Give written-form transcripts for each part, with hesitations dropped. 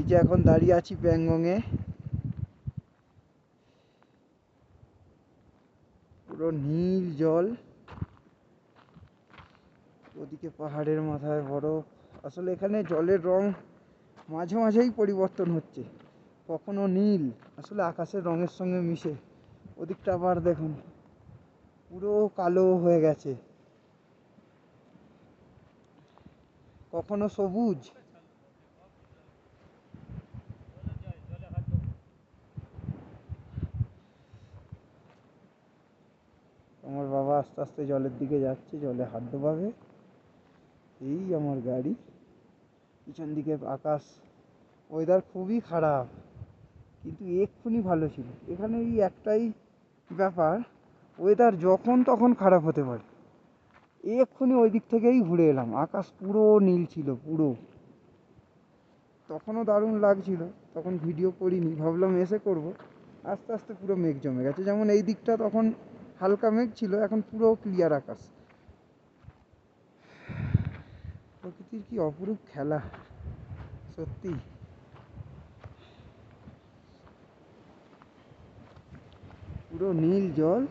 যে এখন দাঁড়িয়ে আছি প্যাংগংয়ে। পুরো নীল জল, ওদিকে পাহাড়ের মাথায় বরফ। আসলে এখানে জলের রং মাঝে মাঝেই পরিবর্তন হচ্ছে, কখনো নীল আসলে আকাশের রঙের সঙ্গে মিশে, ওদিকটা আবার দেখুন পুরো কালো হয়ে গেছে, কখনো সবুজ। আমার বাবা আস্তে আস্তে জলের দিকে যাচ্ছে, জলে হাত ডোবাবে। এই আমার গাড়ি, পিছন দিকে আকাশ। ওয়েদার খুবই খারাপ, কিন্তু এক্ষুনি ভালো ছিল। এখানে এই একটাই ব্যাপার, ওয়েদার যখন তখন খারাপ হতে পারে। এক্ষুনি ওই দিক থেকেই ঘুরে এলাম, আকাশ পুরো নীল ছিল পুরো। তখনও দারুণ লাগছিল, তখন ভিডিও করিনি, ভাবলাম এসে করব। আস্তে আস্তে পুরো মেঘ জমে গেছে, যেমন এই দিকটা তখন হালকা মেঘ ছিল, এখন পুরো ক্লিয়ার আকাশ। প্রকৃতির কি অপরূপ খেলা সত্যি। পুরো নীল জল,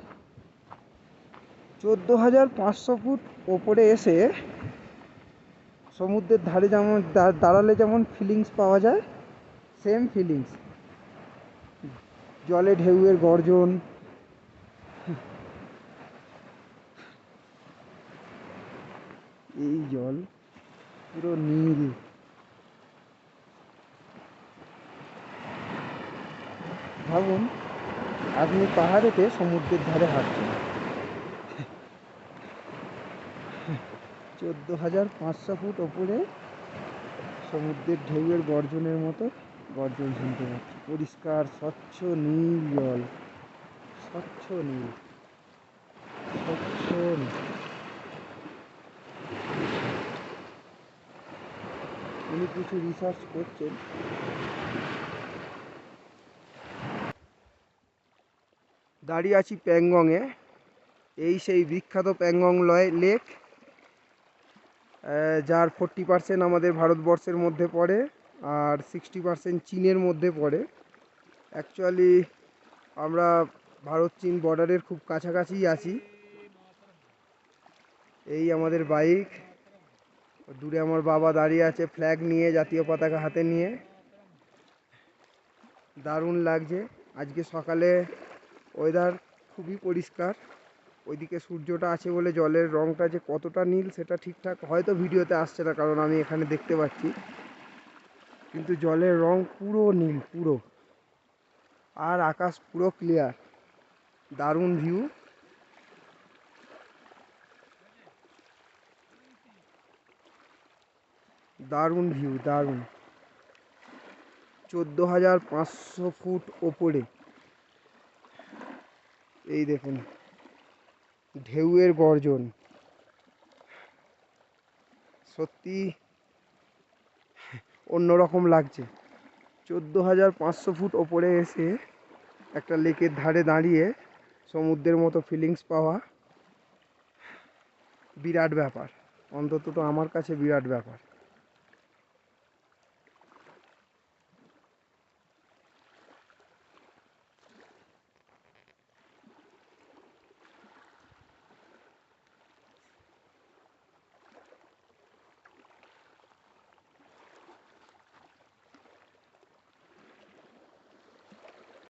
14,500 ফুট ওপরে এসে সমুদ্রের ধারে যেমন দাঁড়ালে যেমন ফিলিংস পাওয়া যায়, সেম ফিলিংস। জলে ঢেউয়ের গর্জন, এই জল পুরো নীল। ভাবুন আপনি পাহাড়েতে সমুদ্রের ধারে হাঁটছেন, 14,500 ফুট ওপরে সমুদ্রের ঢেউয়ের গর্জনের মতো গর্জন শুনতে পাচ্ছি। পরিষ্কার স্বচ্ছ নীল জল, স্বচ্ছ নীল, স্বচ্ছ নীল। উনি কিছু রিসার্চ করছেন। দাঁড়িয়ে আছি প্যাংগংয়ে, এই সেই বিখ্যাত প্যাংগং লেক, যার 40% আমাদের ভারতবর্ষের মধ্যে পড়ে আর 60% চীনের মধ্যে পড়ে। অ্যাকচুয়ালি আমরা ভারত চীন বর্ডারের খুব কাছাকাছিই আছি। এই আমাদের বাইক, দূরে আমার বাবা দাঁড়িয়ে আছে ফ্ল্যাগ নিয়ে, জাতীয় পতাকা হাতে নিয়ে। দারুণ লাগছে আজকে সকালে, ওয়েদার খুবই পরিষ্কার। ওইদিকে সূর্যটা আছে বলে জলের রঙটা যে কতটা নীল সেটা ঠিকঠাক হয়তো ভিডিওতে আসছে না, কারণ আমি এখানে দেখতে পাচ্ছি, কিন্তু জলের রং পুরো নীল পুরো, আর আকাশ পুরো ক্লিয়ার। দারুণ ভিউ, দারুণ ভিউ, দারুণ। 14,500 ফুট ওপরে, এই দেখুন ঢেউয়ের গর্জন, সত্যি অন্যরকম লাগছে। 14,500 ফুট ওপরে এসে একটা লেকের ধারে দাঁড়িয়ে সমুদ্রের মতো ফিলিংস পাওয়া বিরাট ব্যাপার, অন্তত তো আমার কাছে বিরাট ব্যাপার।